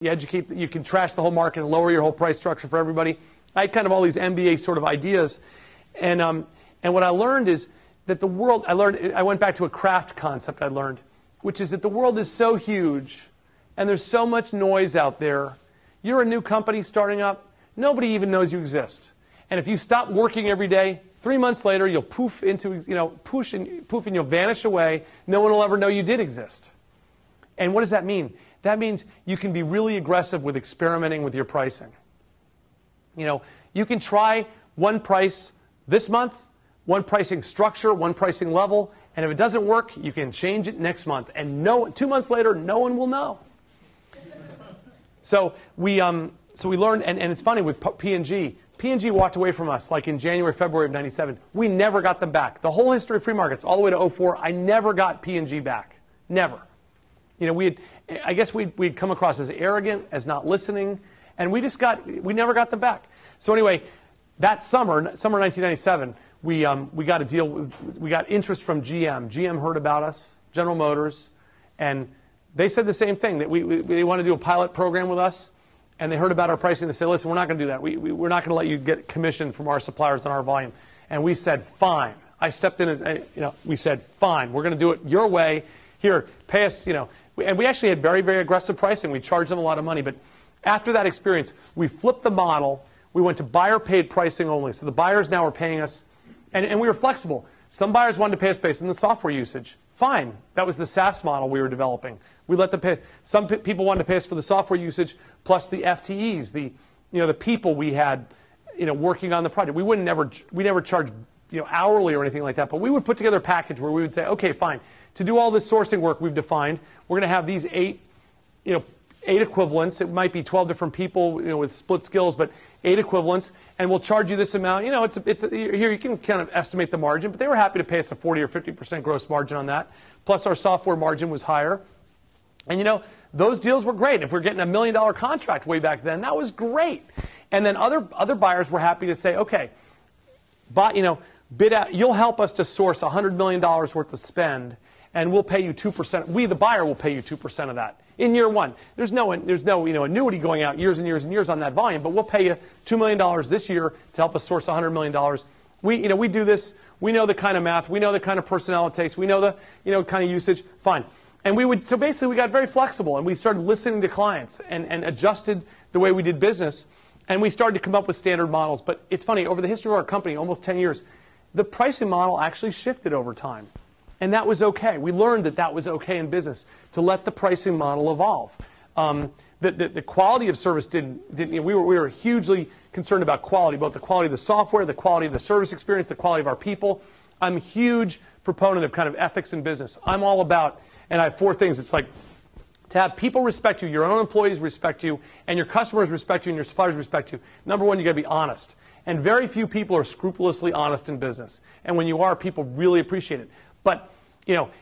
You educate, you can trash the whole market and lower your whole price structure for everybody. I had kind of all these MBA sort of ideas. And what I learned is that the world, I went back to a craft concept I learned, which is that the world is so huge and there's so much noise out there. You're a new company starting up, nobody even knows you exist. And if you stop working every day, 3 months later, you'll poof into, poof and you'll vanish away. No one will ever know you did exist. And what does that mean? That means you can be really aggressive with experimenting with your pricing. You can try one price this month, one pricing structure, one pricing level, and if it doesn't work, you can change it next month. And 2 months later, no one will know. So we learned, and it's funny with P&G. P&G walked away from us like in January, February of '97. We never got them back. The whole history of free markets, all the way to '04, I never got P&G back. Never. I guess we'd come across as arrogant, as not listening, and we never got them back. So anyway, that summer 1997, we got a deal. We got interest from GM. GM heard about us, General Motors, and they said the same thing, that they want to do a pilot program with us, and they heard about our pricing. They said, listen, we're not going to do that. We're not going to let you get commission from our suppliers on our volume. And we said, fine. I stepped in and we said, fine. We're going to do it your way. Here, pay us, And we actually had very, very aggressive pricing. We charged them a lot of money. But after that experience, we flipped the model. We went to buyer-paid pricing only. So the buyers now are paying us. And we were flexible. Some buyers wanted to pay us based on the software usage. Fine. That was the SaaS model we were developing. We let them pay. Some people wanted to pay us for the software usage plus the FTEs, the people we had working on the project. We never charge hourly or anything like that. But we would put together a package where we would say, okay, fine. To do all this sourcing work we've defined, we're going to have these eight equivalents. It might be 12 different people with split skills, but 8 equivalents, and we'll charge you this amount. Here you can kind of estimate the margin, but they were happy to pay us a 40 or 50% gross margin on that. Plus our software margin was higher. And those deals were great. If we're getting $1 million contract way back then, that was great. And then other buyers were happy to say, okay, bid out. You'll help us to source $100 million worth of spend, and we'll pay you 2%. We, the buyer, will pay you 2% of that in year one. There's no annuity going out years and years and years on that volume, but we'll pay you $2 million this year to help us source $100 million. We do this. We know the kind of math. We know the kind of personnel it takes. We know the kind of usage. Fine. And so basically we got very flexible, and we started listening to clients and adjusted the way we did business, and we started to come up with standard models. But it's funny, over the history of our company, almost 10 years, the pricing model actually shifted over time. And that was okay. We learned that was okay in business, to let the pricing model evolve. The quality of service we were hugely concerned about quality, both the quality of the software, the quality of the service experience, the quality of our people. I'm a huge proponent of kind of ethics in business. I'm all about, and I have 4 things. It's like to have people respect you, your own employees respect you, and your customers respect you, and your suppliers respect you. Number 1, you got to be honest. And very few people are scrupulously honest in business. And when you are, people really appreciate it. But,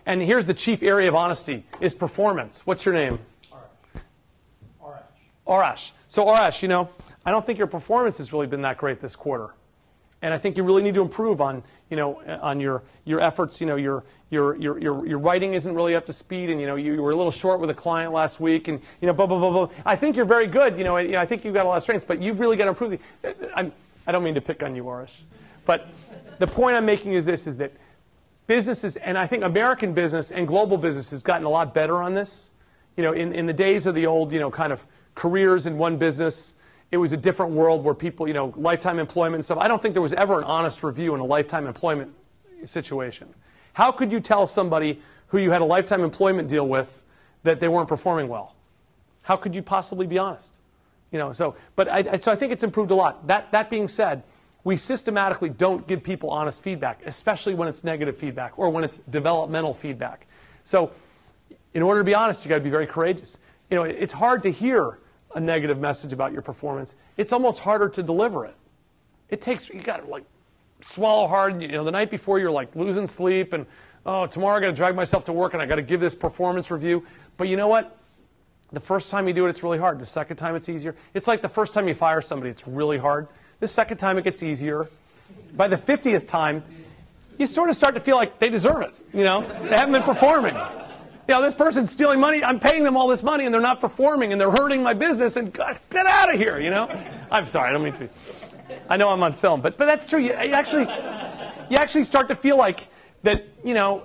and here's the chief area of honesty, is performance. What's your name? Arash. So Arash, I don't think your performance has really been that great this quarter. And I think you really need to improve on your efforts. Your writing isn't really up to speed, and you were a little short with a client last week, and blah blah blah blah. I think you're very good. I think you've got a lot of strengths, but you've really got to improve. I don't mean to pick on you, Arash, but the point I'm making is this: is that businesses, and I think American business and global business has gotten a lot better on this. In the days of the old kind of careers in one business, it was a different world where people, lifetime employment and stuff. I don't think there was ever an honest review in a lifetime employment situation. How could you tell somebody who you had a lifetime employment deal with that they weren't performing well? How could you possibly be honest? So I think it's improved a lot. That being said, we systematically don't give people honest feedback, especially when it's negative feedback or when it's developmental feedback. So in order to be honest, you got to be very courageous. It's hard to hear a negative message about your performance. It's almost harder to deliver it. You got to swallow hard. The night before you're losing sleep, and tomorrow I got to drag myself to work and I got to give this performance review. But you know what? The first time you do it, it's really hard. The second time, it's easier. It's like the first time you fire somebody, it's really hard. The second time, it gets easier. By the 50th time, you sort of start to feel like they deserve it. They haven't been performing. This person's stealing money. I'm paying them all this money, and they're not performing, and they're hurting my business. And God, get out of here. I'm sorry. I don't mean to. I know I'm on film, but that's true. You actually start to feel like that.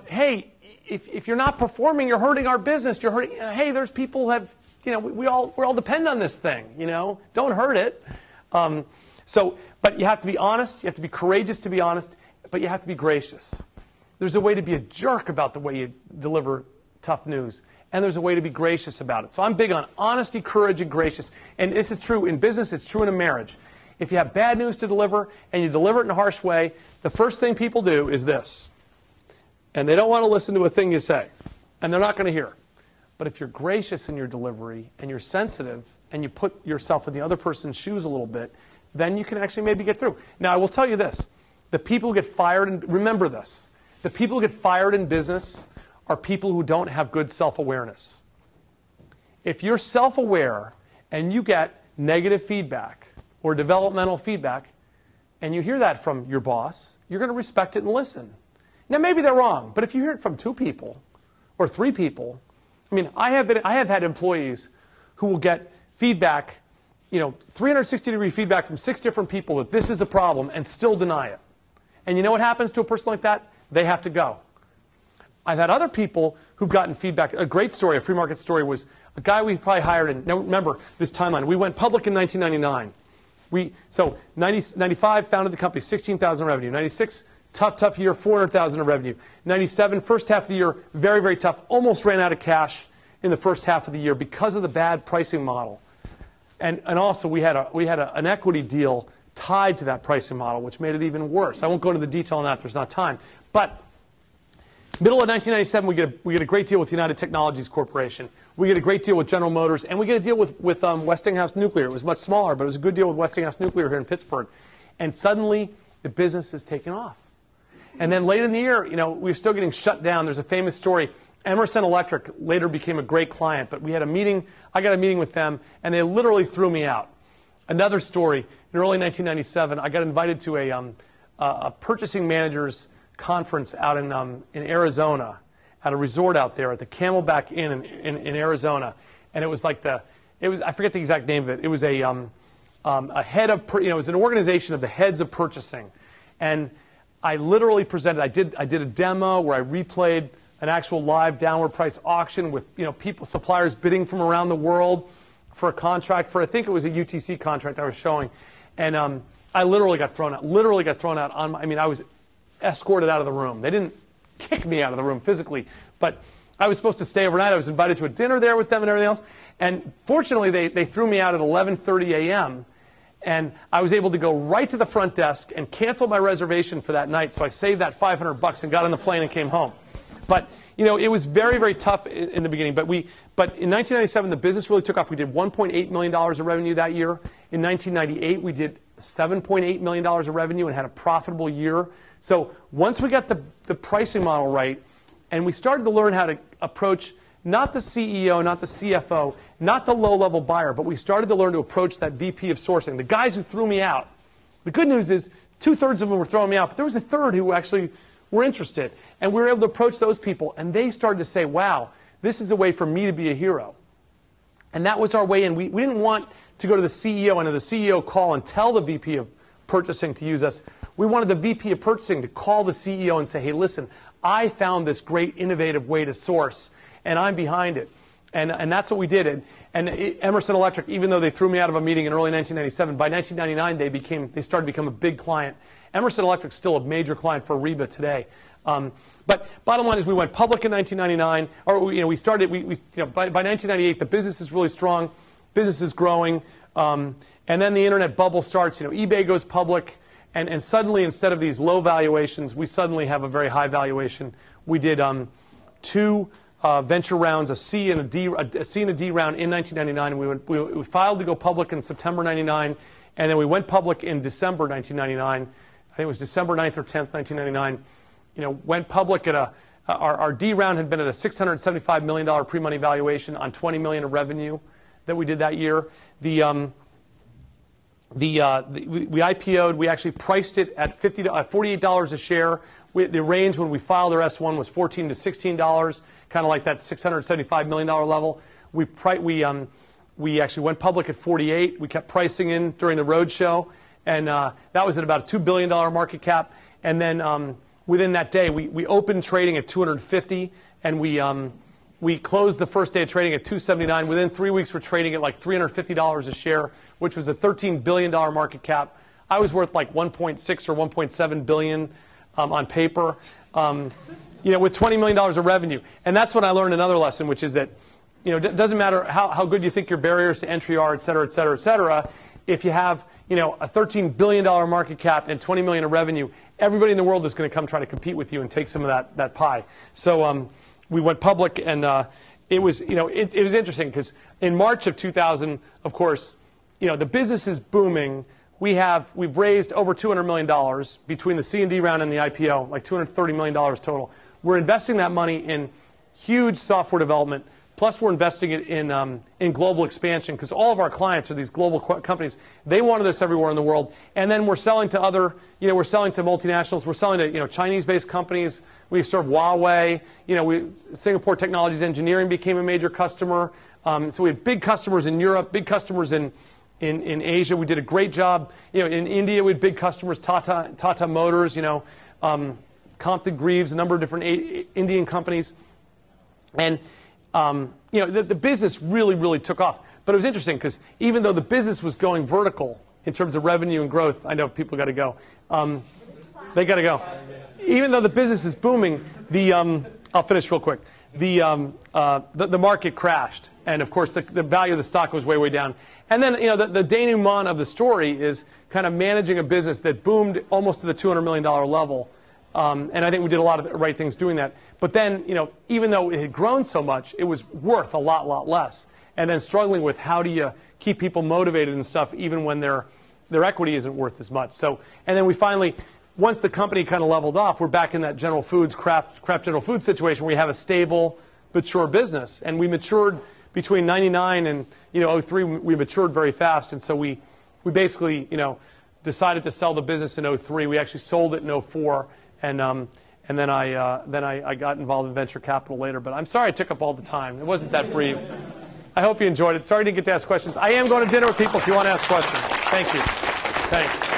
Hey, if you're not performing, you're hurting our business. You're hurting. Hey, there's people who have. We all depend on this thing. Don't hurt it. But you have to be honest. You have to be courageous to be honest. But you have to be gracious. There's a way to be a jerk about the way you deliver tough news, and there's a way to be gracious about it. So I'm big on honesty, courage, and gracious. And this is true in business. It's true in a marriage. If you have bad news to deliver and you deliver it in a harsh way, the first thing people do is this. And they don't want to listen to a thing you say, and they're not going to hear. But if you're gracious in your delivery and you're sensitive and you put yourself in the other person's shoes a little bit, then you can actually maybe get through. Now, I will tell you this. The people who get fired, and remember this, the people who get fired in business are people who don't have good self-awareness. If you're self-aware and you get negative feedback or developmental feedback, and you hear that from your boss, you're going to respect it and listen. Now, maybe they're wrong, but if you hear it from 2 people or 3 people, I have had employees who will get feedback, 360-degree feedback from 6 different people that this is a problem and still deny it. And you know what happens to a person like that? They have to go. I've had other people who've gotten feedback. A great story, a free market story, was a guy we probably hired. And now remember this timeline. We went public in 1999. So 95 founded the company, 16,000 revenue. 96, tough year, 400,000 of revenue. 97, first half of the year, very, very tough. Almost ran out of cash in the first half of the year because of the bad pricing model. And also we had an equity deal tied to that pricing model, which made it even worse. I won't go into the detail on that. There's not time. But middle of 1997, we get a great deal with United Technologies Corporation. We get a great deal with General Motors, and we get a deal with Westinghouse Nuclear. It was much smaller, but it was a good deal with Westinghouse Nuclear here in Pittsburgh. And suddenly, the business is taking off. And then late in the year, we were still getting shut down. There's a famous story. Emerson Electric later became a great client, but we had a meeting. I got a meeting with them, and they literally threw me out. Another story. In early 1997, I got invited to a purchasing managers conference out in Arizona, at a resort out there at the Camelback Inn in Arizona, and it was like I forget the exact name of it. It was a head of it was an organization of the heads of purchasing, and I literally presented. I did a demo where I replayed an actual live downward price auction with suppliers bidding from around the world for a contract for, I think it was a UTC contract I was showing, and I literally got thrown out. I was escorted out of the room. They didn't kick me out of the room physically, but I was supposed to stay overnight. I was invited to a dinner there with them and everything else. And fortunately, they threw me out at 11:30 a.m. And I was able to go right to the front desk and cancel my reservation for that night. So I saved that $500 and got on the plane and came home. But it was very, very tough in the beginning. But in 1997, the business really took off. We did $1.8 million of revenue that year. In 1998, we did $7.8 million of revenue and had a profitable year. So once we got the pricing model right, and we started to learn how to approach not the CEO, not the CFO, not the low-level buyer, but we started to learn to approach that VP of sourcing, the guys who threw me out. The good news is 2/3 of them were throwing me out, but there was a third who actually were interested. And we were able to approach those people, and they started to say, wow, this is a way for me to be a hero. And that was our way in. We didn't want to go to the CEO and have the CEO call and tell the VP of purchasing to use us. We wanted the VP of purchasing to call the CEO and say, hey, listen, I found this great innovative way to source, and I'm behind it. And that's what we did. And Emerson Electric, even though they threw me out of a meeting in early 1997, by 1999 they started to become a big client. Emerson Electric's still a major client for Ariba today. But bottom line is we went public in 1999, or we started. By 1998 the business is really strong, business is growing, and then the internet bubble starts. eBay goes public, and suddenly instead of these low valuations, we suddenly have a very high valuation. We did 2 venture rounds, a C and a D round in 1999. We filed to go public in September 99, and then we went public in December 1999. I think it was December 9th or 10th, 1999. Went public at our D round had been at a $675 million pre-money valuation on $20 million of revenue that we did that year. we IPO'd. We actually priced it at $48 a share. The range when we filed our S1 was $14 to $16, kind of like that $675 million level. We actually went public at 48. We kept pricing in during the roadshow, and that was at about a $2 billion market cap. And then within that day, we opened trading at 250, and we closed the first day of trading at 279. Within 3 weeks, we're trading at like $350 a share, which was a $13 billion market cap. I was worth like 1.6 or 1.7 billion on paper, with $20 million of revenue. And that's when I learned another lesson, which is that, it doesn't matter how good you think your barriers to entry are, et cetera, et cetera, et cetera. If you have, a $13 billion market cap and 20 million of revenue, everybody in the world is going to come try to compete with you and take some of that pie. So we went public, and it was, it was interesting because in March of 2000, of course, the business is booming. We've raised over $200 million between the C&D round and the IPO, like $230 million total. We're investing that money in huge software development. Plus, we're investing it in global expansion because all of our clients are these global companies. They wanted this everywhere in the world. And then we're selling to other, we're selling to multinationals. We're selling to, Chinese-based companies. We serve Huawei. Singapore Technologies Engineering became a major customer. So we had big customers in Europe, big customers in Asia. We did a great job. In India, we had big customers, Tata Motors, Compton Greaves, a number of different Indian companies. And the business really, really took off. But it was interesting because even though the business was going vertical in terms of revenue and growth, I know people got to go. They got to go. Even though the business is booming, I'll finish real quick. The market crashed, and of course the value of the stock was way, way down. And then the denouement of the story is kind of managing a business that boomed almost to the $200 million level. And I think we did a lot of the right things doing that. But then, even though it had grown so much, it was worth a lot less. And then struggling with how do you keep people motivated and stuff, even when their equity isn't worth as much. So, and then we finally, once the company kind of leveled off, we're back in that General Foods, Kraft General Foods situation where we have a stable, mature business. And we matured between 99 and 03. We matured very fast. And so we basically, decided to sell the business in 03. We actually sold it in 04. And then I got involved in venture capital later. But I'm sorry I took up all the time. It wasn't that brief. I hope you enjoyed it. Sorry I didn't get to ask questions. I am going to dinner with people if you want to ask questions. Thank you. Thanks.